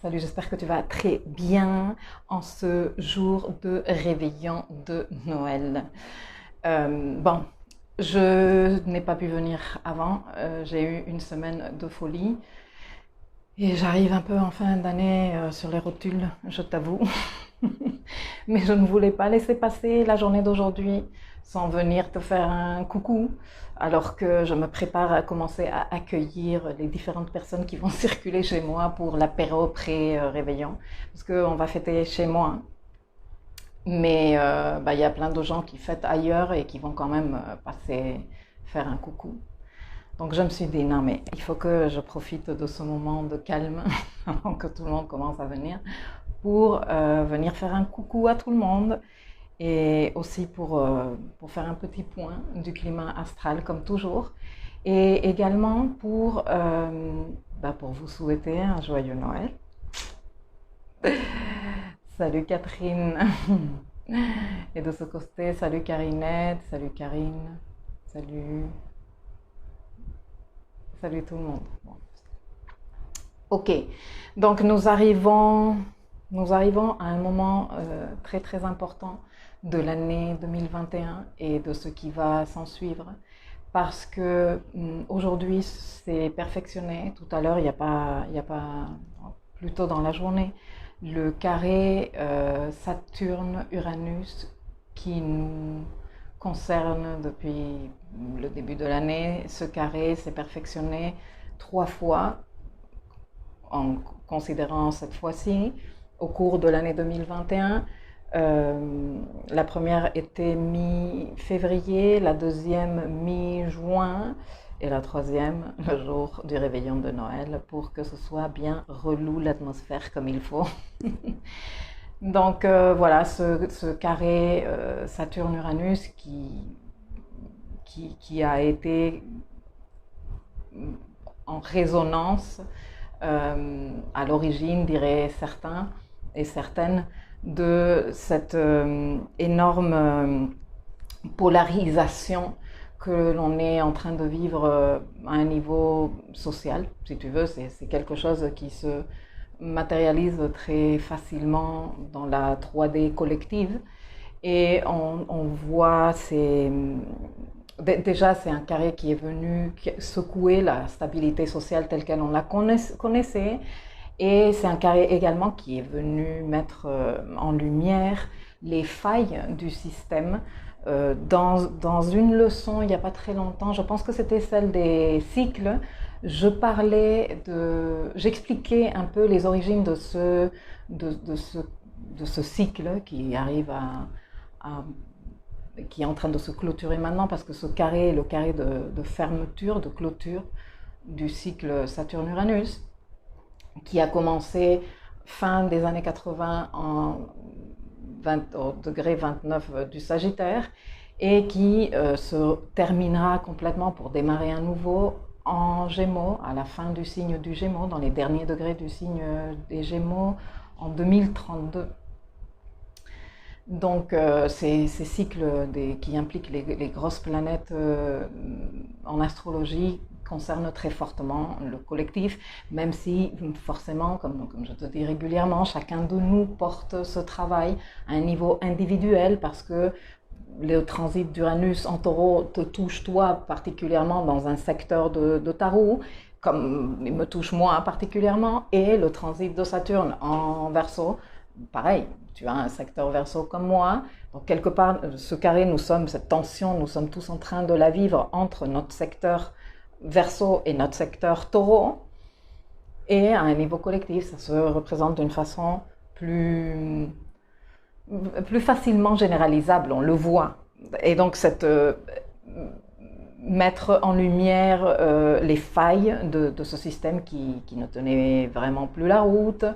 Salut, j'espère que tu vas très bien en ce jour de réveillon de Noël. Bon, je n'ai pas pu venir avant, j'ai eu une semaine de folie et j'arrive un peu en fin d'année sur les rotules, je t'avoue. Mais je ne voulais pas laisser passer la journée d'aujourd'hui sans venir te faire un coucou, alors que je me prépare à commencer à accueillir les différentes personnes qui vont circuler chez moi pour l'apéro pré-réveillon. Parce qu'on va fêter chez moi, mais il y a plein de gens qui fêtent ailleurs et qui vont quand même passer faire un coucou. Donc je me suis dit, non mais il faut que je profite de ce moment de calme avant que tout le monde commence à venir pour venir faire un coucou à tout le monde et aussi pour faire un petit point du climat astral comme toujours et également pour vous souhaiter un joyeux Noël. Salut Catherine. Et de ce côté, salut Carinette, salut Karine, salut, salut tout le monde. Bon. Ok, donc nous arrivons à un moment très très important de l'année 2021 et de ce qui va s'en suivre. Parce que aujourd'hui c'est perfectionné. Tout à l'heure, il y a pas, plus tôt dans la journée, le carré Saturne-Uranus qui nous concerne depuis le début de l'année. Ce carré s'est perfectionné 3 fois en considérant cette fois-ci au cours de l'année 2021. La première était mi-février, la deuxième mi-juin et la troisième le jour du réveillon de Noël pour que ce soit bien relou l'atmosphère comme il faut. Donc voilà, ce carré Saturne-Uranus qui a été en résonance à l'origine, diraient certains et certaines, de cette énorme polarisation que l'on est en train de vivre à un niveau social, si tu veux. C'est quelque chose qui se matérialise très facilement dans la 3D collective. Et on voit déjà, c'est un carré qui est venu secouer la stabilité sociale telle qu'elle on la connaissait. Et c'est un carré également qui est venu mettre en lumière les failles du système. Dans une leçon, il n'y a pas très longtemps, je pense que c'était celle des cycles, j'expliquais un peu les origines de ce cycle qui arrive qui est en train de se clôturer maintenant, parce que ce carré est le carré de fermeture, de clôture du cycle Saturne-Uranus, qui a commencé fin des années 80 au degré 29 du Sagittaire et qui se terminera complètement pour démarrer un nouveau en Gémeaux, à la fin du signe du Gémeaux, dans les derniers degrés du signe des Gémeaux en 2032. Donc ces cycles qui impliquent les grosses planètes en astrologie concernent très fortement le collectif, même si forcément, comme je te dis régulièrement, chacun de nous porte ce travail à un niveau individuel, parce que le transit d'Uranus en Taureau te touche toi particulièrement dans un secteur de ta roue, comme il me touche moi particulièrement, et le transit de Saturne en Verseau, pareil, tu as un secteur Verseau comme moi. Donc quelque part, ce carré, cette tension, nous sommes tous en train de la vivre entre notre secteur Verseau et notre secteur Taureau. Et à un niveau collectif, ça se représente d'une façon plus facilement généralisable, on le voit. Et donc mettre en lumière les failles de ce système qui ne tenait vraiment plus la route,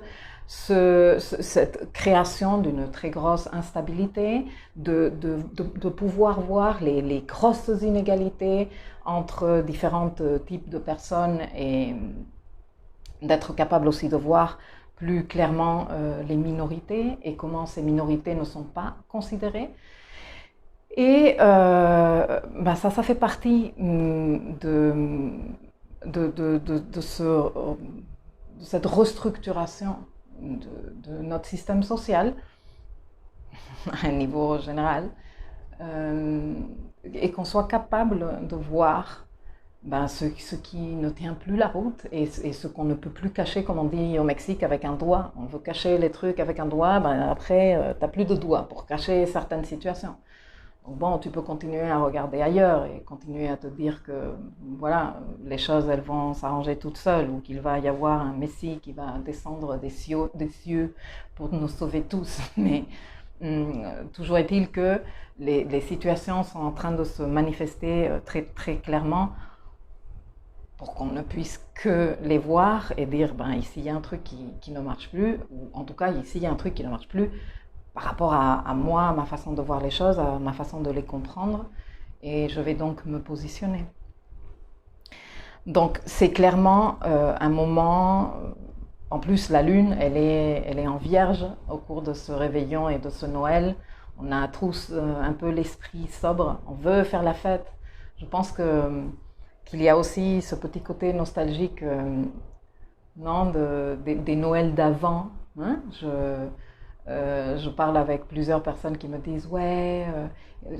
cette création d'une très grosse instabilité, de pouvoir voir les grosses inégalités entre différents types de personnes, et d'être capable aussi de voir plus clairement les minorités et comment ces minorités ne sont pas considérées. Et ça fait partie de cette restructuration de notre système social à un niveau général, et qu'on soit capable de voir ce qui ne tient plus la route et ce qu'on ne peut plus cacher, comme on dit au Mexique, avec un doigt. On veut cacher les trucs avec un doigt, après, tu n'as plus de doigts pour cacher certaines situations. Donc bon, tu peux continuer à regarder ailleurs et continuer à te dire que voilà, les choses elles vont s'arranger toutes seules ou qu'il va y avoir un Messie qui va descendre des cieux pour nous sauver tous. Mais toujours est-il que les situations sont en train de se manifester très, très clairement pour qu'on ne puisse que les voir et dire ici il y a un truc qui ne marche plus, ou en tout cas ici il y a un truc qui ne marche plus par rapport à moi, à ma façon de voir les choses, à ma façon de les comprendre, et je vais donc me positionner. Donc c'est clairement un moment, en plus la lune elle est en vierge au cours de ce réveillon et de ce Noël. On a tous un peu l'esprit sobre, on veut faire la fête. Je pense qu'il y a aussi ce petit côté nostalgique des Noëls d'avant. Hein? Je parle avec plusieurs personnes qui me disent ouais,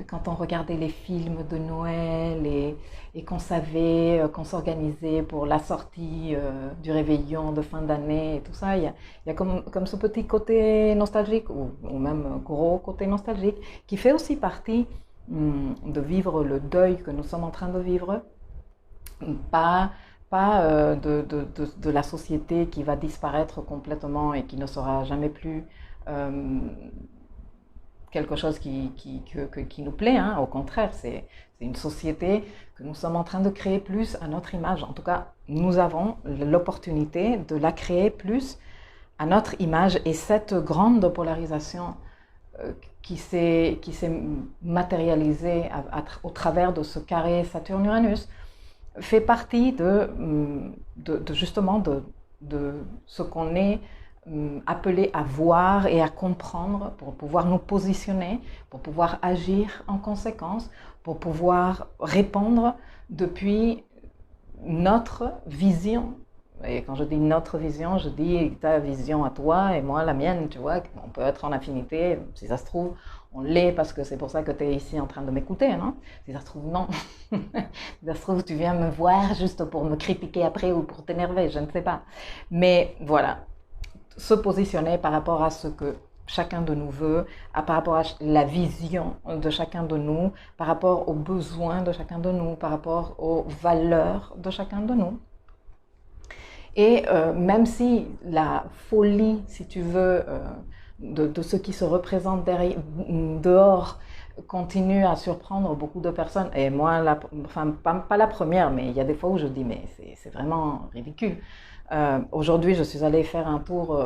quand on regardait les films de Noël et qu'on savait qu'on s'organisait pour la sortie du réveillon de fin d'année et tout ça, il y a comme ce petit côté nostalgique ou même gros côté nostalgique qui fait aussi partie de vivre le deuil que nous sommes en train de vivre, pas de la société qui va disparaître complètement et qui ne sera jamais plus quelque chose qui nous plaît, hein. Au contraire, c'est une société que nous sommes en train de créer plus à notre image. En tout cas, nous avons l'opportunité de la créer plus à notre image, et cette grande polarisation qui s'est matérialisée au travers de ce carré Saturne-Uranus fait partie justement de ce qu'on est appelé à voir et à comprendre pour pouvoir nous positionner, pour pouvoir agir en conséquence, pour pouvoir répondre depuis notre vision. Et quand je dis notre vision, je dis ta vision à toi et moi la mienne, tu vois, on peut être en affinité, si ça se trouve, on l'est parce que c'est pour ça que tu es ici en train de m'écouter, non? Si ça se trouve, non. Si ça se trouve, tu viens me voir juste pour me critiquer après ou pour t'énerver, je ne sais pas. Mais voilà, se positionner par rapport à ce que chacun de nous veut, par rapport à la vision de chacun de nous, par rapport aux besoins de chacun de nous, par rapport aux valeurs de chacun de nous. Et même si la folie, si tu veux, de ce qui se représente dehors continue à surprendre beaucoup de personnes, et moi, pas la première, mais il y a des fois où je dis, mais c'est vraiment ridicule. Aujourd'hui, je suis allée faire un tour,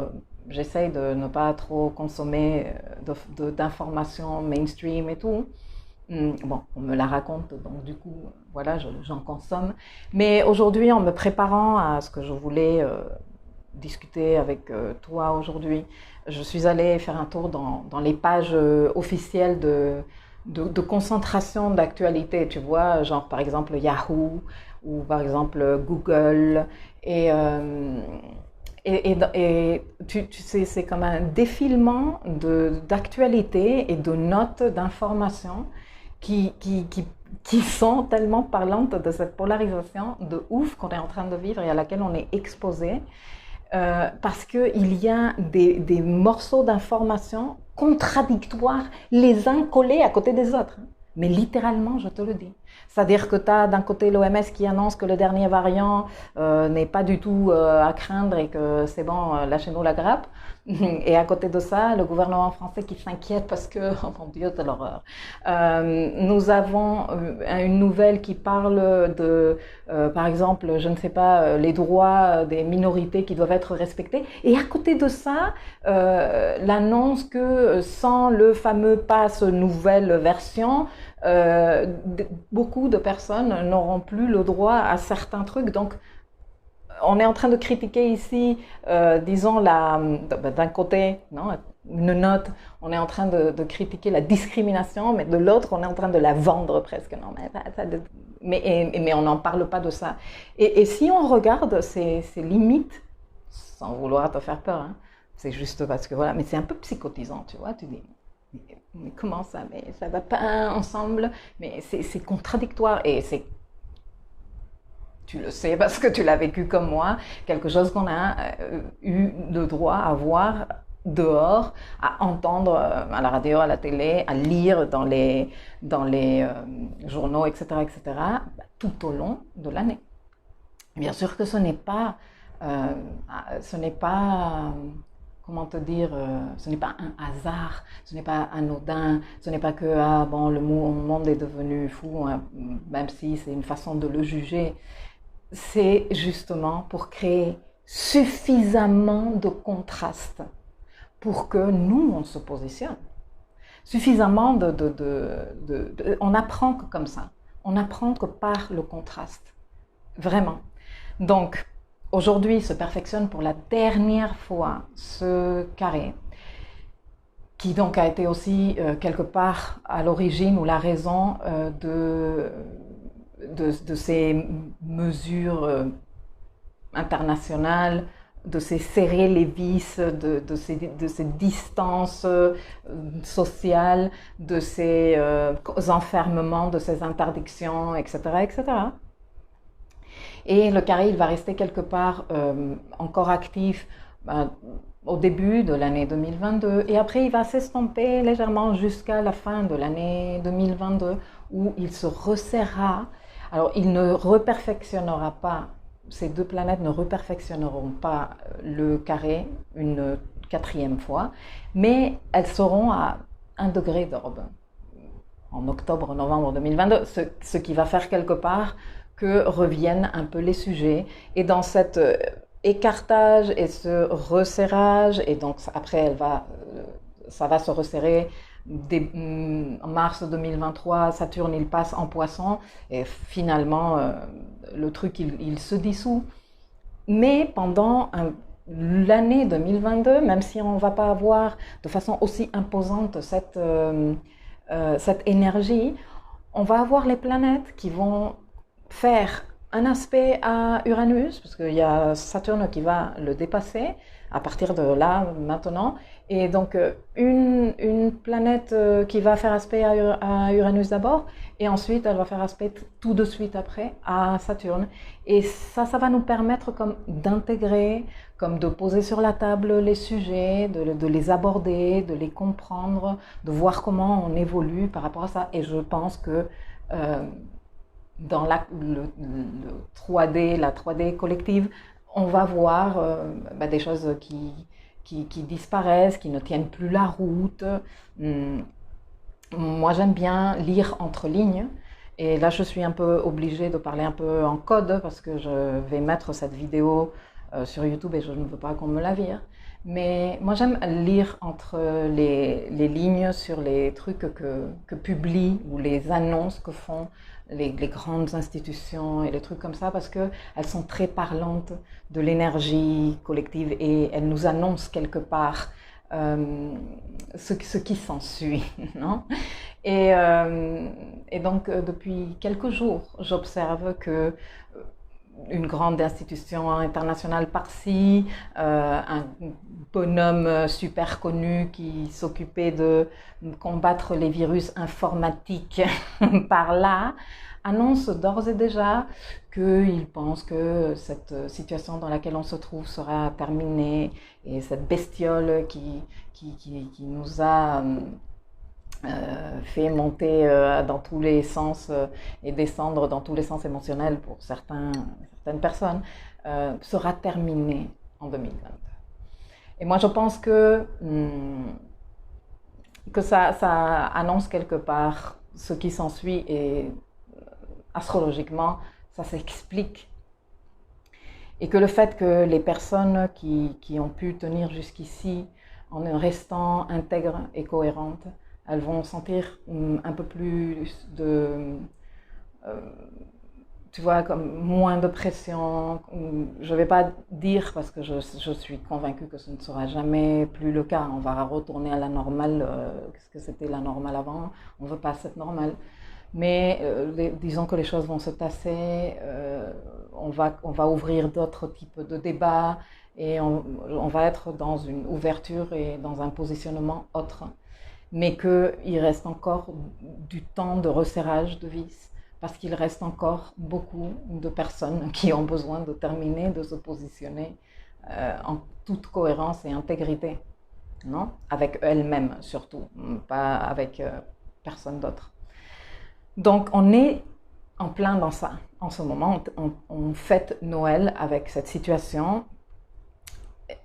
j'essaye de ne pas trop consommer d'informations mainstream et tout. Bon, on me la raconte, donc du coup, voilà, j'en consomme. Mais aujourd'hui, en me préparant à ce que je voulais discuter avec toi aujourd'hui, je suis allée faire un tour dans les pages officielles de concentration d'actualité, tu vois, genre par exemple Yahoo ou par exemple Google. Et tu sais, c'est comme un défilement d'actualités et de notes d'informations qui sont tellement parlantes de cette polarisation de ouf qu'on est en train de vivre et à laquelle on est exposé, parce qu'il y a des morceaux d'informations contradictoires, les uns collés à côté des autres. Mais littéralement, je te le dis. C'est-à-dire que tu as d'un côté l'OMS qui annonce que le dernier variant n'est pas du tout à craindre et que c'est bon, lâchez-nous la grappe. Et à côté de ça, le gouvernement français qui s'inquiète parce que, oh mon Dieu, c'est l'horreur. Nous avons une nouvelle qui parle de, par exemple, je ne sais pas, les droits des minorités qui doivent être respectés. Et à côté de ça, l'annonce que sans le fameux pass nouvelle version, beaucoup de personnes n'auront plus le droit à certains trucs. Donc, on est en train de critiquer ici, disons, d'un côté, non, une note, on est en train de critiquer la discrimination, mais de l'autre, on est en train de la vendre presque. Non, mais on n'en parle pas de ça. Et si on regarde ces limites, sans vouloir te faire peur, hein, c'est juste parce que voilà, mais c'est un peu psychotisant, tu vois, tu dis, mais comment ça, mais ça va pas ensemble, mais c'est contradictoire et c'est, tu le sais parce que tu l'as vécu comme moi, quelque chose qu'on a eu le droit à voir dehors, à entendre à la radio, à la télé, à lire dans les journaux, etc., etc., tout au long de l'année. Bien sûr que ce n'est pas, comment te dire, ce n'est pas un hasard, ce n'est pas anodin, ce n'est pas que ah bon le monde est devenu fou, hein, même si c'est une façon de le juger. C'est justement pour créer suffisamment de contraste pour que nous on se positionne. Suffisamment on apprend que comme ça, on apprend que par le contraste, vraiment. Donc, aujourd'hui se perfectionne pour la dernière fois ce carré, qui donc a été aussi quelque part à l'origine ou la raison de ces mesures internationales, de ces serrer les vis, de ces distances sociales, de ces enfermements, de ces interdictions, etc., etc. Et le carré, il va rester quelque part encore actif au début de l'année 2022 et après il va s'estomper légèrement jusqu'à la fin de l'année 2022 où il se resserrera. Alors il ne reperfectionnera pas, ces deux planètes ne reperfectionneront pas le carré une quatrième fois, mais elles seront à 1 degré d'orbe en octobre-novembre 2022, ce qui va faire quelque part que reviennent un peu les sujets. Et dans cet écartage et ce resserrage, et donc après ça va se resserrer en mars 2023, Saturne il passe en Poisson et finalement le truc il se dissout. Mais pendant l'année 2022, même si on ne va pas avoir de façon aussi imposante cette énergie, on va avoir les planètes qui vont faire un aspect à Uranus, parce qu'il y a Saturne qui va le dépasser à partir de là, maintenant, et donc une planète qui va faire aspect à Uranus d'abord, et ensuite elle va faire aspect tout de suite après à Saturne. Et ça va nous permettre comme d'intégrer, comme de poser sur la table les sujets, de les aborder, de les comprendre, de voir comment on évolue par rapport à ça. Et je pense que dans le 3D, la 3D collective, on va voir des choses qui disparaissent, qui ne tiennent plus la route. Moi, j'aime bien lire entre lignes. Et là, je suis un peu obligée de parler un peu en code parce que je vais mettre cette vidéo sur YouTube et je ne veux pas qu'on me la vire. Mais moi, j'aime lire entre les lignes sur les trucs que publient ou les annonces que font les grandes institutions et les trucs comme ça parce qu'elles sont très parlantes de l'énergie collective et elles nous annoncent quelque part ce qui s'ensuit, non? Et donc, depuis quelques jours, j'observe que une grande institution internationale par-ci, un bonhomme super connu qui s'occupait de combattre les virus informatiques par-là, annonce d'ores et déjà qu'il pense que cette situation dans laquelle on se trouve sera terminée et cette bestiole qui nous a fait monter dans tous les sens et descendre dans tous les sens émotionnels pour certaines personnes, sera terminée en 2022. Et moi je pense que ça annonce quelque part ce qui s'ensuit et astrologiquement ça s'explique. Et que le fait que les personnes qui ont pu tenir jusqu'ici en restant intègres et cohérentes, elles vont sentir un peu plus tu vois, comme moins de pression. Je ne vais pas dire, parce que je suis convaincue que ce ne sera jamais plus le cas. On va retourner à la normale, qu'est-ce que c'était la normale avant? On ne veut pas cette normale. Mais disons que les choses vont se tasser, on va ouvrir d'autres types de débats et on va être dans une ouverture et dans un positionnement autre. Mais qu'il reste encore du temps de resserrage de vis, parce qu'il reste encore beaucoup de personnes qui ont besoin de terminer, de se positionner en toute cohérence et intégrité, non? Avec elles-mêmes surtout, pas avec personne d'autre. Donc on est en plein dans ça. En ce moment, on fête Noël avec cette situation.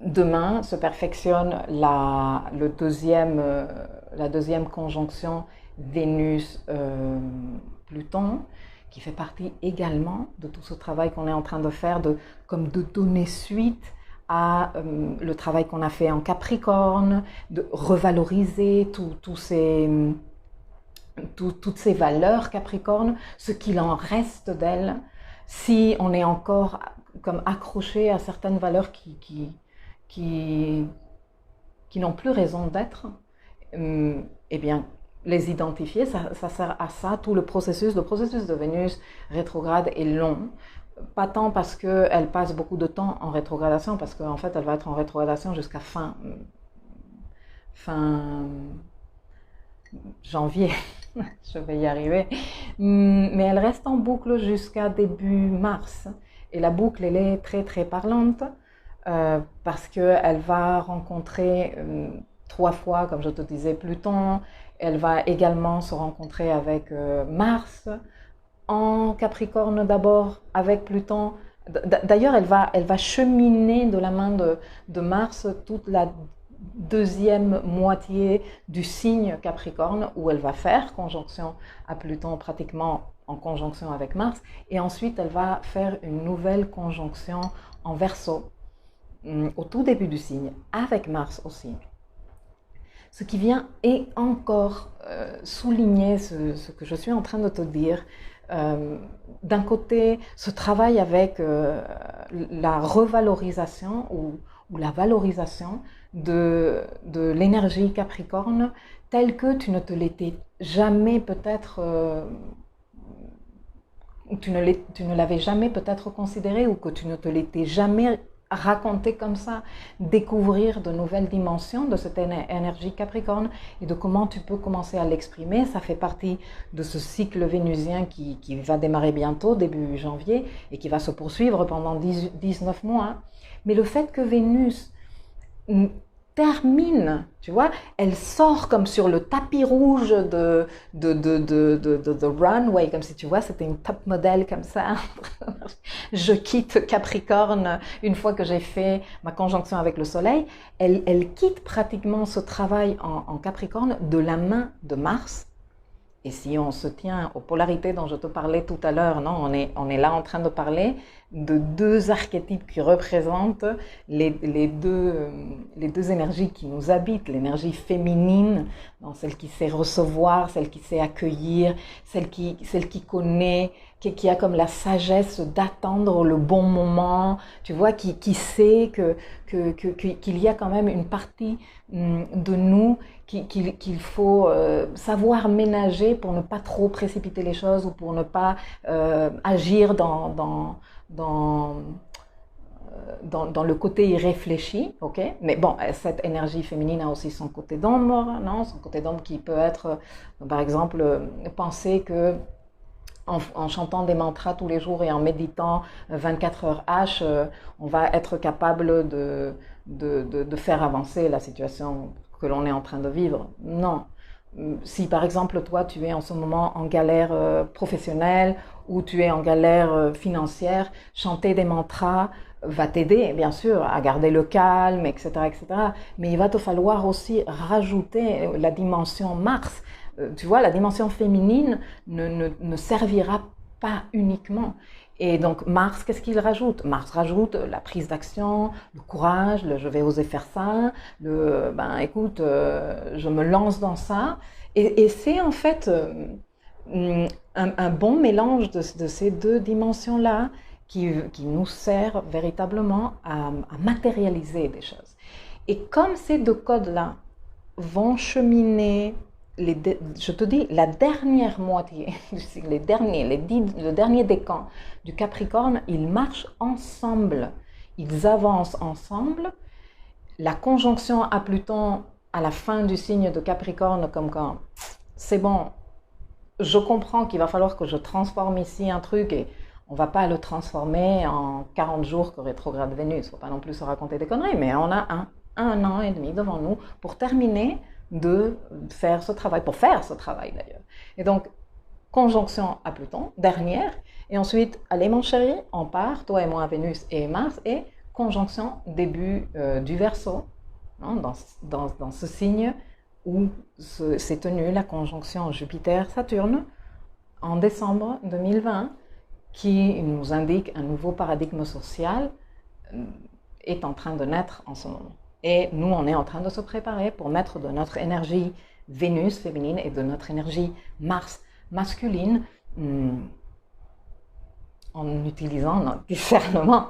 Demain se perfectionne la deuxième conjonction Vénus-Pluton, qui fait partie également de tout ce travail qu'on est en train de faire, comme de donner suite à le travail qu'on a fait en Capricorne, de revaloriser toutes ces valeurs Capricorne, ce qu'il en reste d'elles, si on est encore comme accroché à certaines valeurs qui n'ont plus raison d'être, eh bien, les identifier, ça sert à ça. Tout le processus de Vénus rétrograde est long. Pas tant parce qu'elle passe beaucoup de temps en rétrogradation, parce qu'en fait, elle va être en rétrogradation jusqu'à fin janvier. Je vais y arriver. Mais elle reste en boucle jusqu'à début mars. Et la boucle, elle est très, très parlante. Parce qu'elle va rencontrer 3 fois, comme je te disais, Pluton. Elle va également se rencontrer avec Mars, en Capricorne d'abord, avec Pluton. D'ailleurs, elle va cheminer de la main de Mars toute la deuxième moitié du signe Capricorne, où elle va faire conjonction à Pluton pratiquement en conjonction avec Mars. Et ensuite, elle va faire une nouvelle conjonction en Verseau, au tout début du signe, avec Mars aussi. Ce qui vient et encore souligner ce que je suis en train de te dire. D'un côté, ce travail avec la revalorisation ou la valorisation de l'énergie Capricorne telle que tu ne te l'étais jamais peut-être... tu ne l'avais jamais peut-être considéré, ou que tu ne te l'étais jamais raconter comme ça, découvrir de nouvelles dimensions de cette énergie Capricorne et de comment tu peux commencer à l'exprimer. Ça fait partie de ce cycle vénusien qui va démarrer bientôt, début janvier, et qui va se poursuivre pendant 19 mois. Mais le fait que Vénus termine, tu vois, elle sort comme sur le tapis rouge de runway, comme si tu vois, c'était une top modèle comme ça. Je quitte Capricorne une fois que j'ai fait ma conjonction avec le Soleil. Elle quitte pratiquement ce travail en Capricorne de la main de Mars. Et si on se tient aux polarités dont je te parlais tout à l'heure, non, on est là en train de parler de 2 archétypes qui représentent les deux énergies qui nous habitent, l'énergie féminine, celle qui sait recevoir, celle qui sait accueillir, celle qui connaît, qui a comme la sagesse d'attendre le bon moment, tu vois, qui sait qu'il y a quand même une partie de nous qu'il faut savoir ménager pour ne pas trop précipiter les choses, ou pour ne pas agir dans le côté irréfléchi, ok? Mais bon, cette énergie féminine a aussi son côté d'ombre, non? Son côté d'ombre qui peut être, par exemple, penser que en chantant des mantras tous les jours et en méditant 24 heures H, on va être capable de faire avancer la situation que l'on est en train de vivre. Non. Si par exemple toi tu es en ce moment en galère professionnelle, ou tu es en galère financière, chanter des mantras va t'aider bien sûr à garder le calme, etc., etc. Mais il va te falloir aussi rajouter la dimension Mars. Tu vois, la dimension féminine ne servira pas uniquement. Et donc Mars, qu'est-ce qu'il rajoute? Mars rajoute la prise d'action, le courage, je vais oser faire ça, écoute, je me lance dans ça. Et c'est en fait un bon mélange de ces deux dimensions-là qui nous sert véritablement à matérialiser des choses. Et comme ces deux codes-là vont cheminer, je te dis, la dernière moitié, le dernier décan du Capricorne, ils marchent ensemble, ils avancent ensemble. La conjonction à Pluton à la fin du signe de Capricorne, comme quand c'est bon, je comprends qu'il va falloir que je transforme ici un truc et on ne va pas le transformer en 40 jours que rétrograde Vénus. Il ne faut pas non plus se raconter des conneries, mais on a un an et demi devant nous pour terminer de faire ce travail, d'ailleurs. Et donc, conjonction à Pluton, dernière, et ensuite, allez mon chéri, on part, toi et moi, Vénus et Mars, et conjonction début du Verseau, hein, dans ce signe où s'est tenue la conjonction Jupiter-Saturne en décembre 2020, qui nous indique un nouveau paradigme social est en train de naître en ce moment. Et nous, on est en train de se préparer pour mettre de notre énergie Vénus féminine et de notre énergie Mars masculine en utilisant notre discernement.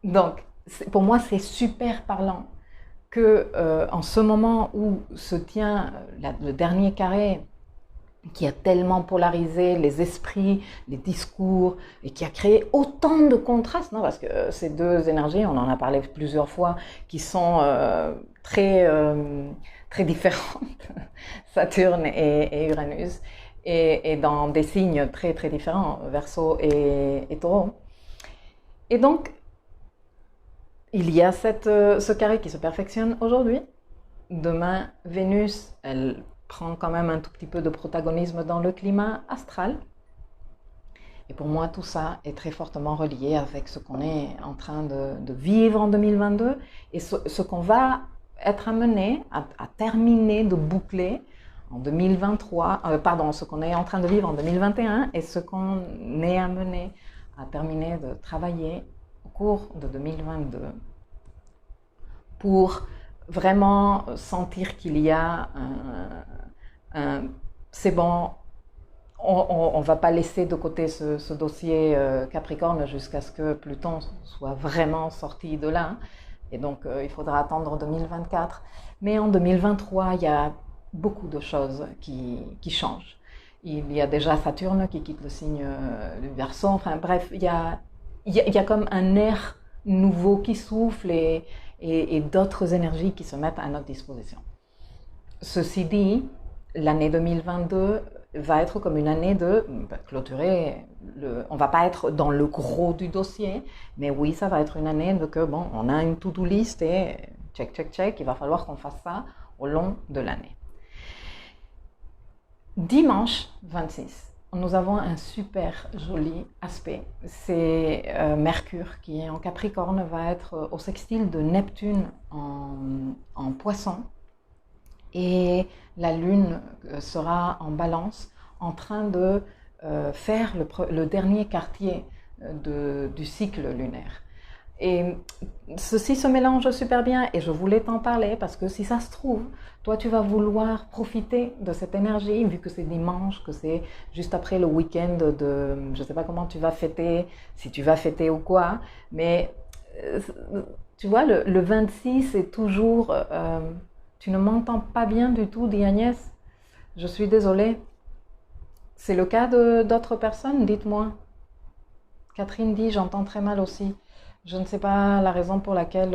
Donc, pour moi, c'est super parlant que en ce moment où se tient le dernier carré qui a tellement polarisé les esprits, les discours, et qui a créé autant de contrastes, non, parce que ces deux énergies, on en a parlé plusieurs fois, qui sont très différentes, Saturne et Uranus, et dans des signes très très différents, Verseau et Taureau. Et donc, il y a ce carré qui se perfectionne aujourd'hui. Demain, Vénus, elle prend quand même un tout petit peu de protagonisme dans le climat astral. Et pour moi, tout ça est très fortement relié avec ce qu'on est en train de vivre en 2022 et ce qu'on va être amené à terminer de boucler en 2023, ce qu'on est en train de vivre en 2021 et ce qu'on est amené à terminer de travailler au cours de 2022 pour vraiment sentir qu'il y a c'est bon, on ne va pas laisser de côté ce dossier Capricorne jusqu'à ce que Pluton soit vraiment sorti de là. Et donc, il faudra attendre 2024. Mais en 2023, il y a beaucoup de choses qui changent. Il y a déjà Saturne qui quitte le signe du Verseau. Enfin bref, il y a comme un air nouveau qui souffle et d'autres énergies qui se mettent à notre disposition. Ceci dit, l'année 2022 va être comme une année de clôturer, on va pas être dans le gros du dossier, mais oui, ça va être une année de que, bon, on a une to-do list et check, check, check, il va falloir qu'on fasse ça au long de l'année. Dimanche 26, nous avons un super joli aspect. C'est Mercure qui est en Capricorne, va être au sextile de Neptune en Poisson. Et la Lune sera en Balance, en train de faire le dernier quartier du cycle lunaire. Et ceci se mélange super bien et je voulais t'en parler parce que si ça se trouve, toi tu vas vouloir profiter de cette énergie vu que c'est dimanche, que c'est juste après le week-end de, je ne sais pas comment tu vas fêter, si tu vas fêter ou quoi, mais tu vois, le 26 c'est toujours... tu ne m'entends pas bien du tout, dit Agnès. Je suis désolée. C'est le cas d'autres personnes, dites-moi. Catherine dit, j'entends très mal aussi. Je ne sais pas la raison pour laquelle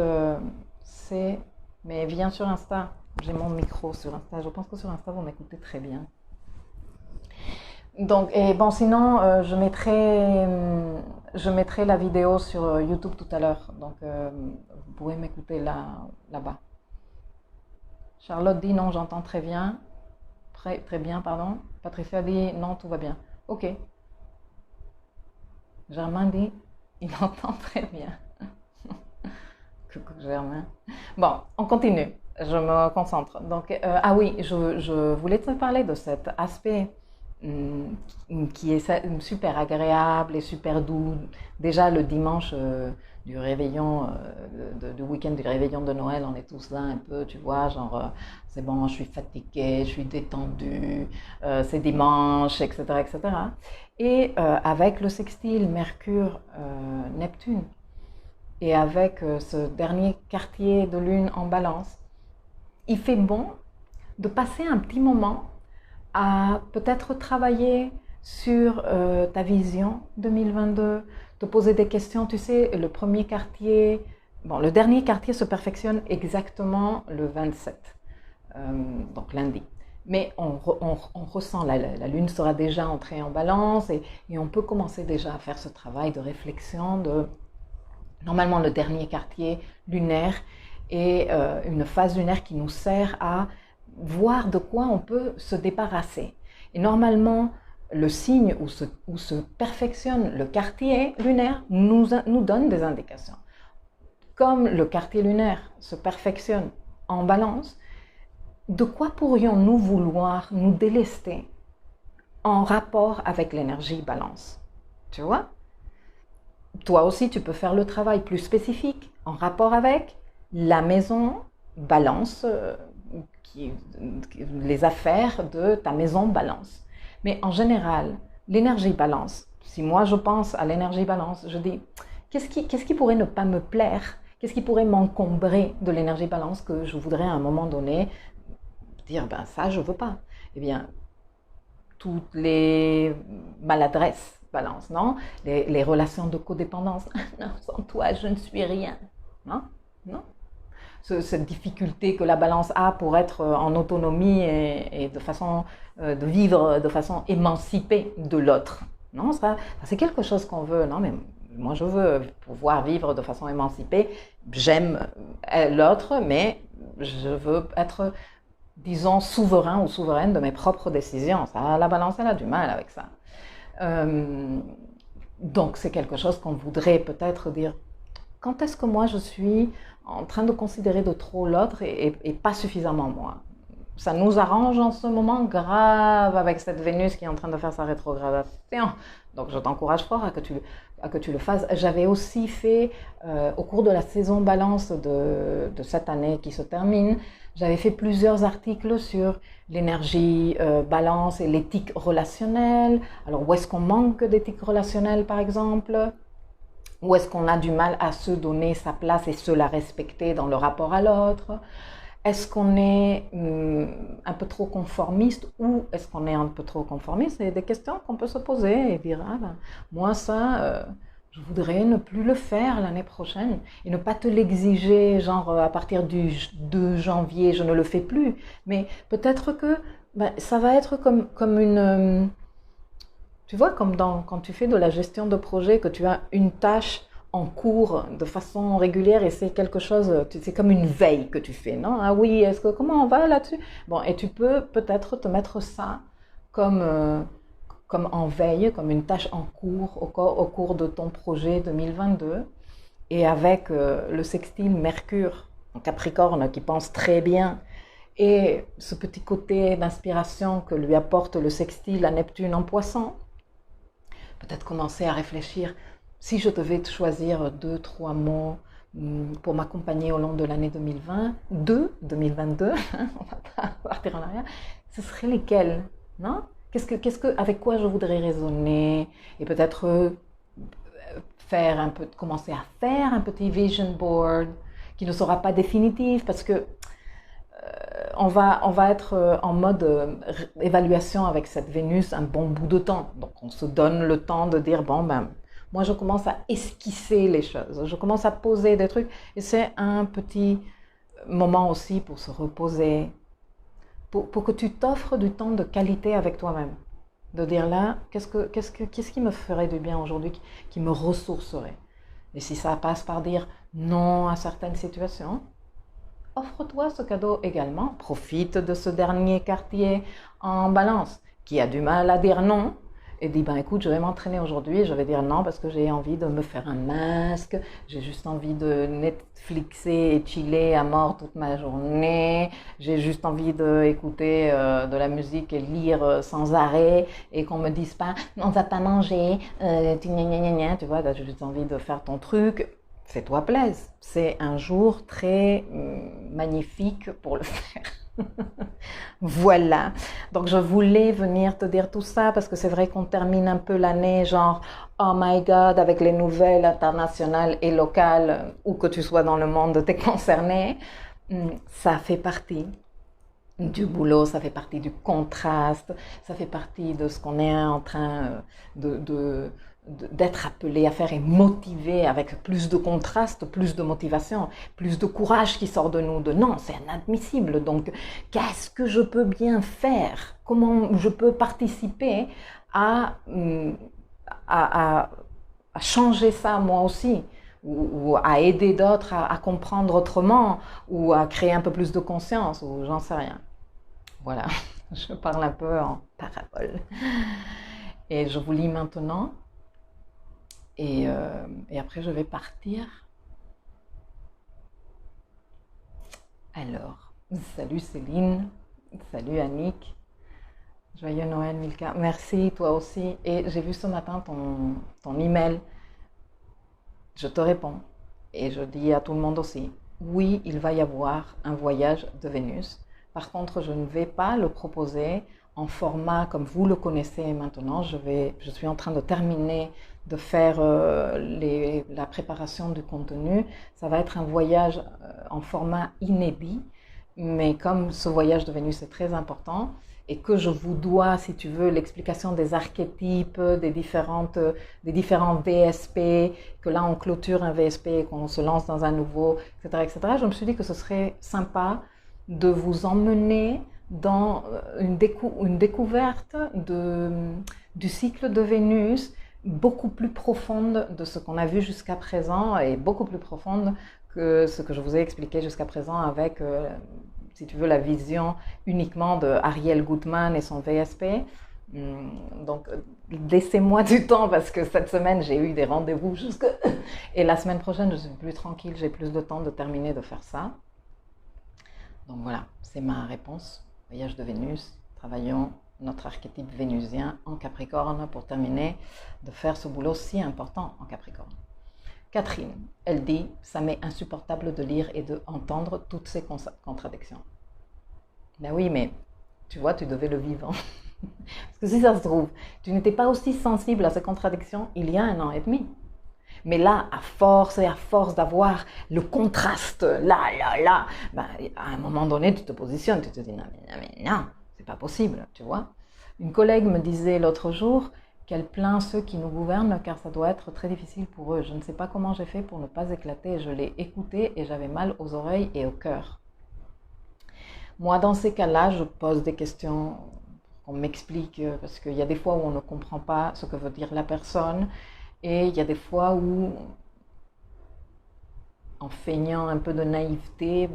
c'est, mais viens sur Insta. J'ai mon micro sur Insta. Je pense que sur Insta, vous m'écoutez très bien. Donc, et bon, sinon, je mettrai la vidéo sur YouTube tout à l'heure. Donc, vous pouvez m'écouter là-bas. Charlotte dit non, j'entends très bien. Très bien, pardon. Patricia dit non, tout va bien. Ok. Germain dit il entend très bien. Coucou Germain. Bon, on continue. Je me concentre. Donc, ah oui, je voulais te parler de cet aspect qui est super agréable et super doux. Déjà le dimanche du réveillon, du week-end du réveillon de Noël, on est tous là un peu, tu vois, genre c'est bon, je suis fatiguée, je suis détendue, c'est dimanche, etc., etc. Et avec le sextile Mercure-Neptune et avec ce dernier quartier de lune en balance, il fait bon de passer un petit moment à peut-être travailler sur ta vision 2022, te poser des questions. Tu sais, le dernier quartier se perfectionne exactement le 27, donc lundi. Mais on ressent, la lune sera déjà entrée en balance et on peut commencer déjà à faire ce travail de réflexion de, normalement, le dernier quartier lunaire est une phase lunaire qui nous sert à voir de quoi on peut se débarrasser. Et normalement, le signe où se perfectionne le quartier lunaire nous donne des indications. Comme le quartier lunaire se perfectionne en balance, de quoi pourrions-nous vouloir nous délester en rapport avec l'énergie balance? Tu vois? Toi aussi, tu peux faire le travail plus spécifique en rapport avec la maison balance, les affaires de ta maison balance. Mais en général, l'énergie balance, si moi je pense à l'énergie balance, je dis, qu'est-ce qui pourrait ne pas me plaire? Qu'est-ce qui pourrait m'encombrer de l'énergie balance que je voudrais à un moment donné dire, ben ça je veux pas? Eh bien, toutes les maladresses balance, non? Les relations de codépendance, non, sans toi je ne suis rien, non? Non? Cette difficulté que la balance a pour être en autonomie et de vivre de façon émancipée de l'autre. Non, ça c'est quelque chose qu'on veut, non? Mais moi je veux pouvoir vivre de façon émancipée. J'aime l'autre, mais je veux être, disons, souverain ou souveraine de mes propres décisions. Ça, la balance, elle a du mal avec ça. Donc c'est quelque chose qu'on voudrait peut-être dire. Quand est-ce que moi je suis en train de considérer de trop l'autre et pas suffisamment moi? Ça nous arrange en ce moment grave avec cette Vénus qui est en train de faire sa rétrogradation. Donc je t'encourage fort à que tu le fasses. J'avais aussi fait, au cours de la saison balance de cette année qui se termine, j'avais fait plusieurs articles sur l'énergie balance et l'éthique relationnelle. Alors où est-ce qu'on manque d'éthique relationnelle par exemple? Où est-ce qu'on a du mal à se donner sa place et se la respecter dans le rapport à l'autre? Est-ce qu'on est un peu trop conformiste ou est-ce qu'on est un peu trop conformiste? C'est des questions qu'on peut se poser et dire, ah ben, moi ça, je voudrais ne plus le faire l'année prochaine et ne pas te l'exiger, genre à partir du 2 janvier, je ne le fais plus. Mais peut-être que ben, ça va être comme une... Tu vois, comme quand tu fais de la gestion de projet, que tu as une tâche en cours de façon régulière et c'est quelque chose, c'est comme une veille que tu fais, non? Ah oui, comment on va là-dessus? Bon, et tu peux peut-être te mettre ça comme en veille, comme une tâche en cours au cours de ton projet 2022. Et avec le sextile Mercure en Capricorne qui pense très bien et ce petit côté d'inspiration que lui apporte le sextile à Neptune en Poisson, peut-être commencer à réfléchir, si je devais choisir 2-3 mots pour m'accompagner au long de l'année 2022, on va pas partir en arrière, ce seraient lesquels, non? Avec quoi je voudrais raisonner et peut-être commencer à faire un petit vision board qui ne sera pas définitif parce que on va être en mode évaluation avec cette Vénus un bon bout de temps. Donc on se donne le temps de dire, bon ben, moi je commence à esquisser les choses, je commence à poser des trucs et c'est un petit moment aussi pour se reposer, pour que tu t'offres du temps de qualité avec toi-même. De dire là, qu'est-ce qui me ferait du bien aujourd'hui, qui me ressourcerait? Et si ça passe par dire non à certaines situations, offre-toi ce cadeau également. Profite de ce dernier quartier en balance qui a du mal à dire non et dis, ben écoute, je vais m'entraîner aujourd'hui, je vais dire non parce que j'ai envie de me faire un masque, j'ai juste envie de Netflixer et chiller à mort toute ma journée, j'ai juste envie d'écouter de la musique et lire sans arrêt et qu'on me dise pas, on va pas manger, tu vois, j'ai juste envie de faire ton truc. Fais-toi plaisir. C'est un jour très magnifique pour le faire. Voilà. Donc je voulais venir te dire tout ça parce que c'est vrai qu'on termine un peu l'année genre oh my god avec les nouvelles internationales et locales où que tu sois dans le monde t'es concerné. Ça fait partie du boulot, ça fait partie du contraste, ça fait partie de ce qu'on est en train d'être appelé à faire et motivé avec plus de contraste, plus de motivation, plus de courage qui sort de nous, de non, c'est inadmissible, donc qu'est-ce que je peux bien faire? Comment je peux participer à changer ça moi aussi? Ou à aider d'autres à comprendre autrement, ou à créer un peu plus de conscience, ou j'en sais rien. Voilà, je parle un peu en parabole. Et je vous lis maintenant, et après je vais partir. Alors, salut Céline, salut Annick, joyeux Noël Milka, merci toi aussi. Et j'ai vu ce matin ton email. Je te réponds et je dis à tout le monde aussi, oui, il va y avoir un voyage de Vénus. Par contre, je ne vais pas le proposer en format comme vous le connaissez maintenant. Je suis en train de terminer de faire la préparation du contenu. Ça va être un voyage en format inédit, mais comme ce voyage de Vénus est très important, et que je vous dois, si tu veux, l'explication des archétypes, des différents VSP, que là on clôture un VSP et qu'on se lance dans un nouveau, etc., etc. Je me suis dit que ce serait sympa de vous emmener dans une découverte du cycle de Vénus beaucoup plus profonde de ce qu'on a vu jusqu'à présent et beaucoup plus profonde que ce que je vous ai expliqué jusqu'à présent avec si tu veux, la vision uniquement de Ariel Gutmann et son VSP. Donc, laissez-moi du temps parce que cette semaine, j'ai eu des rendez-vous et la semaine prochaine, je suis plus tranquille, j'ai plus de temps de terminer de faire ça. Donc voilà, c'est ma réponse. Voyage de Vénus, travaillons notre archétype vénusien en Capricorne pour terminer de faire ce boulot si important en Capricorne. Catherine, elle dit « Ça m'est insupportable de lire et d'entendre toutes ces contradictions. » Ben oui, mais tu vois, tu devais le vivre. Parce que si ça se trouve, tu n'étais pas aussi sensible à ces contradictions il y a 1 an et demi. Mais là, à force et à force d'avoir le contraste, là, ben, à un moment donné, tu te positionnes, tu te dis « Non, c'est pas possible, tu vois. » Une collègue me disait l'autre jour qu'elle plaint ceux qui nous gouvernent car ça doit être très difficile pour eux. Je ne sais pas comment j'ai fait pour ne pas éclater. Je l'ai écouté et j'avais mal aux oreilles et au cœur. Moi, dans ces cas-là, je pose des questions, on m'explique, parce qu'il y a des fois où on ne comprend pas ce que veut dire la personne et il y a des fois où, en feignant un peu de naïveté,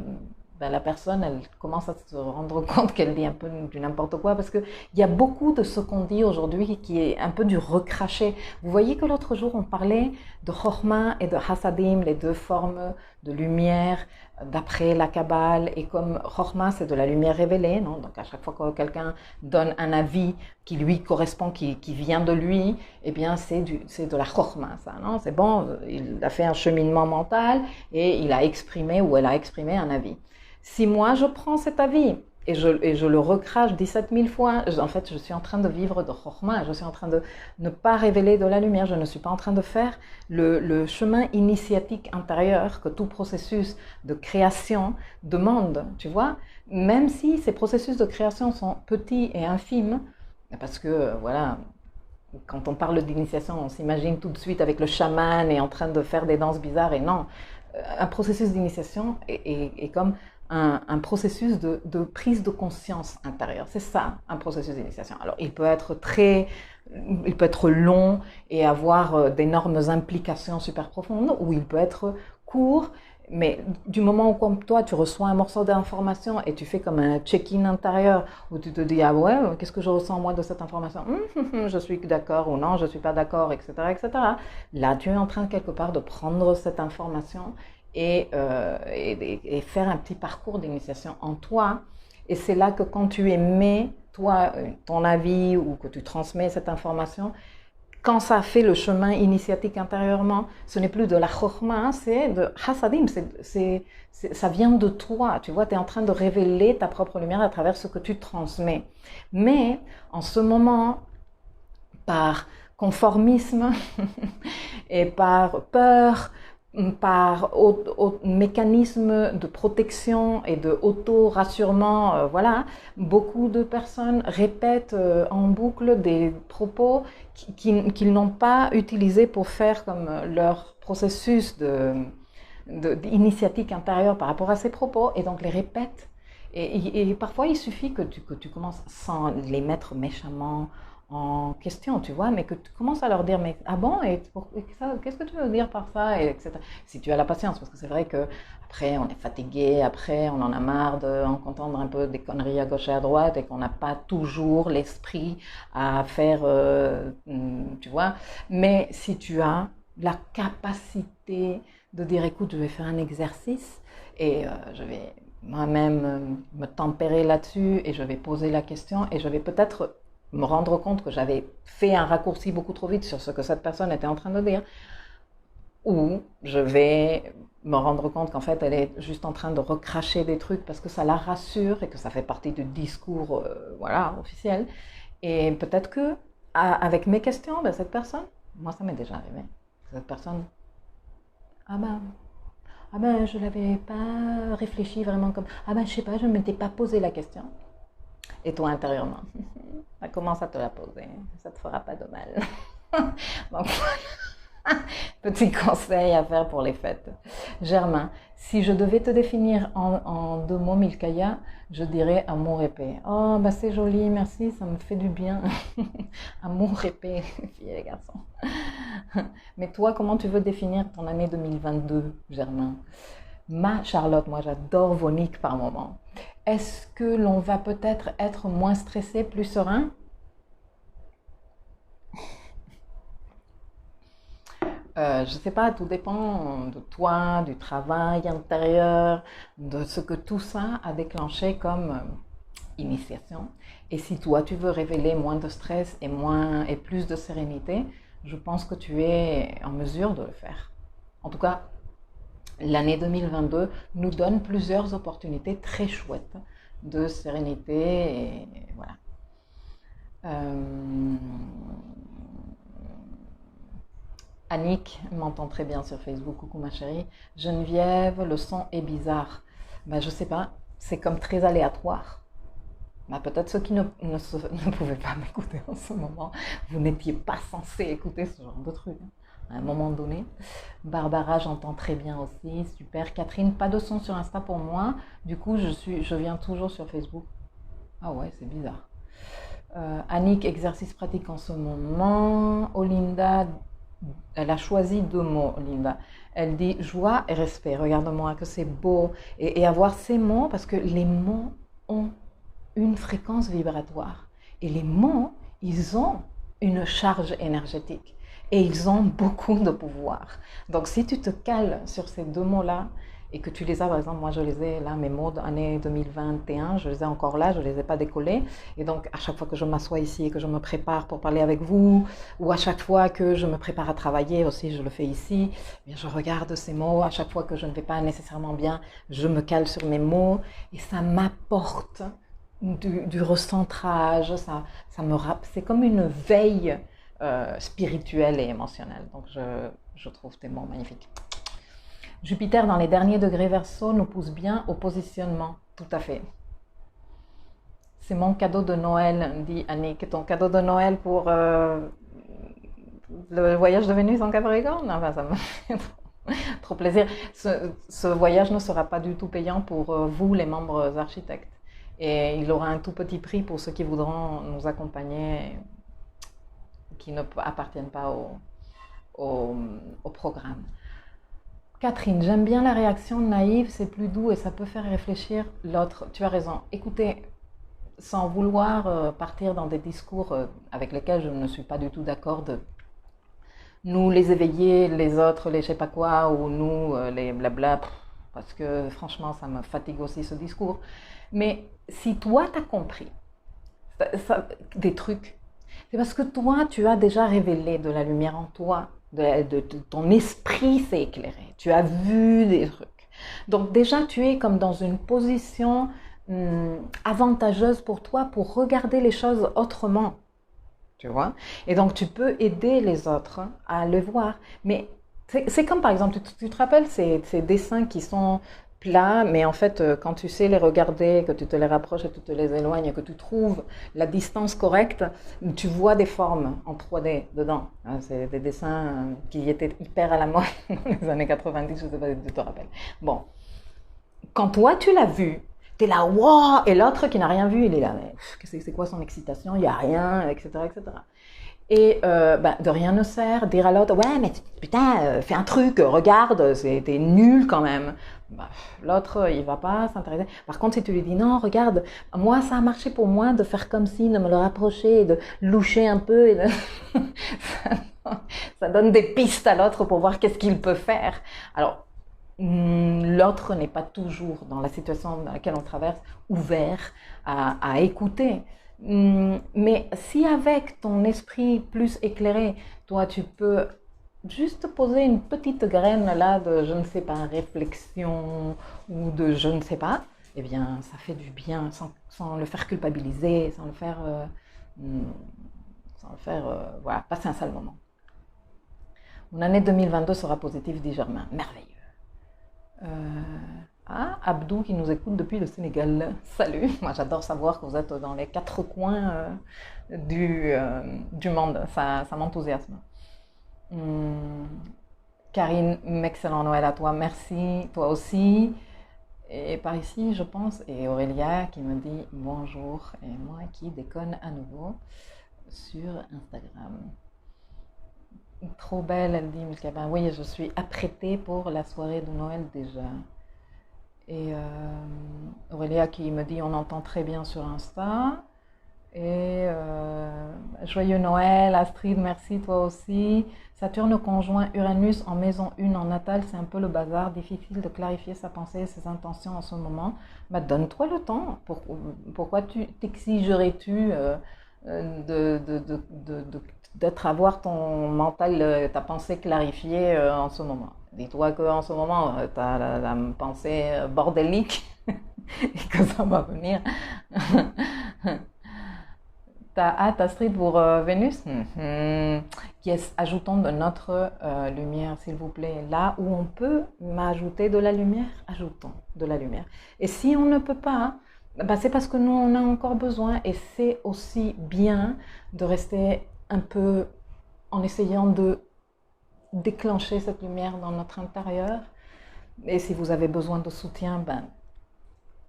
ben, la personne, elle commence à se rendre compte qu'elle dit un peu du n'importe quoi parce qu'il y a beaucoup de ce qu'on dit aujourd'hui qui est un peu du recraché. Vous voyez que l'autre jour, on parlait de Chokhmah et de Hasadim, les 2 formes de lumière d'après la Kabbale. Et comme Chokhmah, c'est de la lumière révélée, non? Donc à chaque fois que quelqu'un donne un avis qui lui correspond, qui vient de lui, eh bien c'est de la Chokhmah, ça, non? C'est bon, il a fait un cheminement mental et il a exprimé ou elle a exprimé un avis. Si moi je prends cet avis et je le recrache 17 000 fois, en fait je suis en train de vivre de Chokhmah, je suis en train de ne pas révéler de la lumière, je ne suis pas en train de faire le chemin initiatique intérieur que tout processus de création demande, tu vois, même si ces processus de création sont petits et infimes, parce que voilà, quand on parle d'initiation, on s'imagine tout de suite avec le chaman et en train de faire des danses bizarres, et non, un processus d'initiation est comme un processus de prise de conscience intérieure. C'est ça, un processus d'initiation. Alors, il peut être long et avoir d'énormes implications super profondes, ou il peut être court, Mais du moment où, comme toi, tu reçois un morceau d'information et tu fais comme un check-in intérieur où tu te dis, ah ouais, qu'est-ce que je ressens moi de cette information? Je suis d'accord ou non, je ne suis pas d'accord, etc., etc. Là, tu es en train quelque part de prendre cette information et faire un petit parcours d'initiation en toi. Et c'est là que quand tu émets, toi, ton avis ou que tu transmets cette information, quand ça fait le chemin initiatique intérieurement, ce n'est plus de la chokhmah, c'est de hasadim, ça vient de toi. Tu vois, tu es en train de révéler ta propre lumière à travers ce que tu transmets. Mais en ce moment, par conformisme et par peur, par mécanisme de protection et de auto-rassurement, voilà, beaucoup de personnes répètent en boucle des propos qu'ils n'ont pas utilisés pour faire comme leur processus d'initiatique intérieure par rapport à ces propos, et donc les répètent. Et parfois, il suffit que tu commences sans les mettre méchamment en question, tu vois, mais que tu commences à leur dire, mais ah bon, et qu'est-ce que tu veux dire par ça, et etc. Si tu as la patience, parce que c'est vrai que après on est fatigué, après on en a marre d'entendre un peu des conneries à gauche et à droite, et qu'on n'a pas toujours l'esprit à faire, tu vois. Mais si tu as la capacité de dire, écoute, je vais faire un exercice et je vais moi-même me tempérer là-dessus et je vais poser la question et je vais peut-être me rendre compte que j'avais fait un raccourci beaucoup trop vite sur ce que cette personne était en train de dire, ou je vais me rendre compte qu'en fait elle est juste en train de recracher des trucs parce que ça la rassure et que ça fait partie du discours voilà, officiel. Et peut-être que avec mes questions, ben, cette personne, moi ça m'est déjà arrivé, cette personne, ah ben je l'avais pas réfléchi vraiment comme, ah ben je sais pas, je ne m'étais pas posé la question. Et toi intérieurement, commence à te la poser, ça ne te fera pas de mal. Donc, petit conseil à faire pour les fêtes. Germain, si je devais te définir en 2 mots, Milkaya, je dirais amour et paix. Oh, bah c'est joli, merci, ça me fait du bien. Amour et paix, filles et garçons. Mais toi, comment tu veux définir ton année 2022, Germain? Ma Charlotte, moi j'adore Vonique par moment. Est-ce que l'on va peut-être être moins stressé, plus serein? Je ne sais pas, tout dépend de toi, du travail intérieur, de ce que tout ça a déclenché comme initiation. Et si toi, tu veux révéler moins de stress et plus de sérénité, je pense que tu es en mesure de le faire. En tout cas, l'année 2022 nous donne plusieurs opportunités très chouettes de sérénité et voilà. Annick m'entend très bien sur Facebook, coucou ma chérie. Geneviève, le son est bizarre. Ben, je sais pas, c'est comme très aléatoire. Ben, peut-être ceux qui ne pouvaient pas m'écouter en ce moment, vous n'étiez pas censé écouter ce genre de truc. À un moment donné. Barbara, j'entends très bien aussi, super. Catherine, pas de son sur Insta pour moi. Du coup, je viens toujours sur Facebook. Ah ouais, c'est bizarre. Annick, exercice pratique en ce moment. Olinda, elle a choisi 2 mots, Olinda. Elle dit joie et respect. Regarde-moi que c'est beau. Et avoir ces mots, parce que les mots ont une fréquence vibratoire. Et les mots, ils ont une charge énergétique. Et ils ont beaucoup de pouvoir. Donc si tu te cales sur ces 2 mots-là, et que tu les as, par exemple, moi je les ai là, mes mots d'année 2021, je les ai encore là, je ne les ai pas décollés. Et donc à chaque fois que je m'assois ici et que je me prépare pour parler avec vous, ou à chaque fois que je me prépare à travailler aussi, je le fais ici, eh bien, je regarde ces mots. À chaque fois que je ne vais pas nécessairement bien, je me cale sur mes mots et ça m'apporte du recentrage, c'est comme une veille spirituelle et émotionnelle. Donc je trouve tes mots magnifiques. Jupiter dans les derniers degrés Verseau nous pousse bien au positionnement. Tout à fait. C'est mon cadeau de Noël, dit Annick. Ton cadeau de Noël pour le voyage de Vénus en Capricorne? Enfin, ça me fait trop plaisir. Ce voyage ne sera pas du tout payant pour vous, les membres architectes. Et il aura un tout petit prix pour ceux qui voudront nous accompagner, qui ne appartiennent pas au programme. Catherine, j'aime bien la réaction naïve, c'est plus doux et ça peut faire réfléchir l'autre. Tu as raison. Écoutez, sans vouloir partir dans des discours avec lesquels je ne suis pas du tout d'accord de nous les éveillés, les autres les je sais pas quoi, ou nous les blabla, parce que franchement ça me fatigue aussi ce discours. Mais si toi t'as compris des trucs, c'est parce que toi tu as déjà révélé de la lumière en toi, ton esprit s'est éclairé, tu as vu des trucs. Donc déjà tu es comme dans une position avantageuse pour toi pour regarder les choses autrement. Tu vois? Et donc, tu peux aider les autres à le voir. Mais c'est comme, par exemple, tu te rappelles ces dessins qui sont plats, mais en fait, quand tu sais les regarder, que tu te les rapproches et que tu te les éloignes, que tu trouves la distance correcte, tu vois des formes en 3D dedans. C'est des dessins qui étaient hyper à la mode dans les années 90, je ne sais pas si tu te rappelles. Bon, quand toi, tu l'as vu, t'es là, waouh! Et l'autre qui n'a rien vu, il est là, mais c'est quoi son excitation? Il n'y a rien, etc., etc. Et de rien ne sert. Dire à l'autre, ouais, mais putain, fais un truc, regarde, t'es nul quand même. Bah, l'autre, il va pas s'intéresser. Par contre, si tu lui dis, non, regarde, moi, ça a marché pour moi de faire comme si, de me le rapprocher, de loucher un peu, et ça donne des pistes à l'autre pour voir qu'est-ce qu'il peut faire. Alors, l'autre n'est pas toujours, dans la situation dans laquelle on traverse, ouvert à écouter. Mais si avec ton esprit plus éclairé, toi tu peux juste poser une petite graine là de, je ne sais pas, réflexion ou de je ne sais pas, eh bien ça fait du bien sans le faire culpabiliser, sans le faire, voilà, passer un sale moment. Mon année 2022 sera positive, dit Germain. Merveilleux. Abdou qui nous écoute depuis le Sénégal. Salut, moi j'adore savoir que vous êtes dans les quatre coins du monde, ça m'enthousiasme. Karine, excellent Noël à toi, merci, toi aussi. Et par ici, je pense, et Aurélia qui me dit bonjour, et moi qui déconne à nouveau sur Instagram. Trop belle, elle dit Milka. Ben oui, je suis apprêtée pour la soirée de Noël déjà. Et Aurélia qui me dit on entend très bien sur Insta. Et joyeux Noël, Astrid, merci toi aussi. Saturne conjoint Uranus en maison 1 en natal, c'est un peu le bazar, difficile de clarifier sa pensée et ses intentions en ce moment. Bah, donne-toi le temps. Pourquoi t'exigerais-tu d'être avoir ton mental, ta pensée clarifiée en ce moment. Dis-toi qu'en ce moment, tu as la pensée bordélique et que ça va venir. T'as hâte, Astrid, pour Vénus? Yes, ajoutons de notre lumière, s'il vous plaît. Là où on peut m'ajouter de la lumière, ajoutons de la lumière. Et si on ne peut pas, bah, c'est parce que nous, on a encore besoin. Et c'est aussi bien de rester un peu en essayant de déclencher cette lumière dans notre intérieur. Et si vous avez besoin de soutien, ben,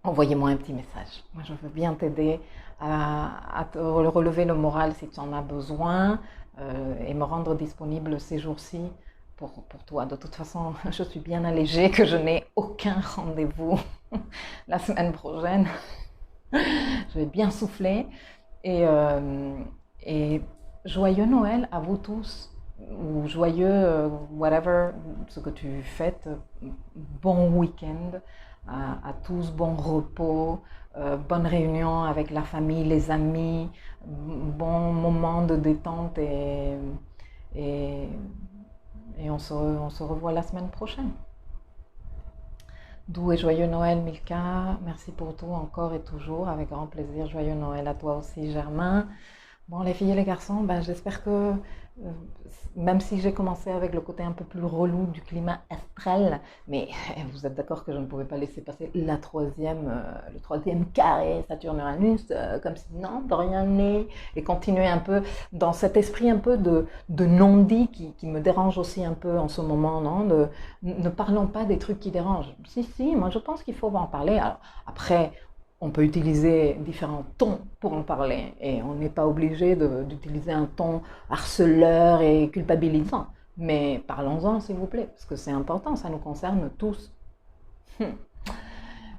envoyez-moi un petit message. Moi, je veux bien t'aider à te relever le moral si tu en as besoin et me rendre disponible ces jours-ci pour toi. De toute façon, je suis bien allégée que je n'ai aucun rendez-vous la semaine prochaine. Je vais bien souffler et joyeux Noël à vous tous, ou joyeux whatever ce que tu fêtes, bon week-end à tous, bon repos, bonne réunion avec la famille, les amis, bon moment de détente et on se revoit la semaine prochaine. Doux et joyeux Noël Milka, merci pour tout encore et toujours, avec grand plaisir. Joyeux Noël à toi aussi Germain. Bon, les filles et les garçons, ben, j'espère que même si j'ai commencé avec le côté un peu plus relou du climat astral, mais vous êtes d'accord que je ne pouvais pas laisser passer le troisième carré Saturne-Uranus comme si non, de rien n'est, et continuer un peu dans cet esprit un peu de non-dit qui me dérange aussi un peu en ce moment, non, ne parlons pas des trucs qui dérangent. Si, moi je pense qu'il faut en parler. Alors, après, on peut utiliser différents tons pour en parler et on n'est pas obligé d'utiliser un ton harceleur et culpabilisant. Mais parlons-en, s'il vous plaît, parce que c'est important, ça nous concerne tous.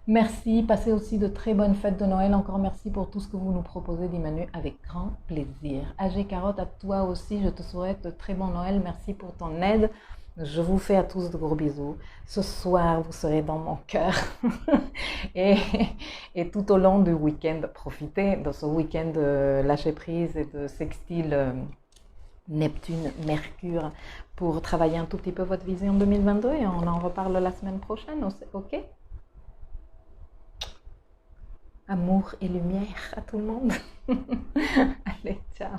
Merci, passez aussi de très bonnes fêtes de Noël. Encore merci pour tout ce que vous nous proposez, dit Manu, avec grand plaisir. AG Carotte, à toi aussi, je te souhaite de très bon Noël. Merci pour ton aide. Je vous fais à tous de gros bisous. Ce soir, vous serez dans mon cœur. et, et tout au long du week-end, profitez de ce week-end de lâcher prise et de sextile Neptune, Mercure, pour travailler un tout petit peu votre vision 2022 et on en reparle la semaine prochaine, ok? Amour et lumière à tout le monde. Allez, ciao.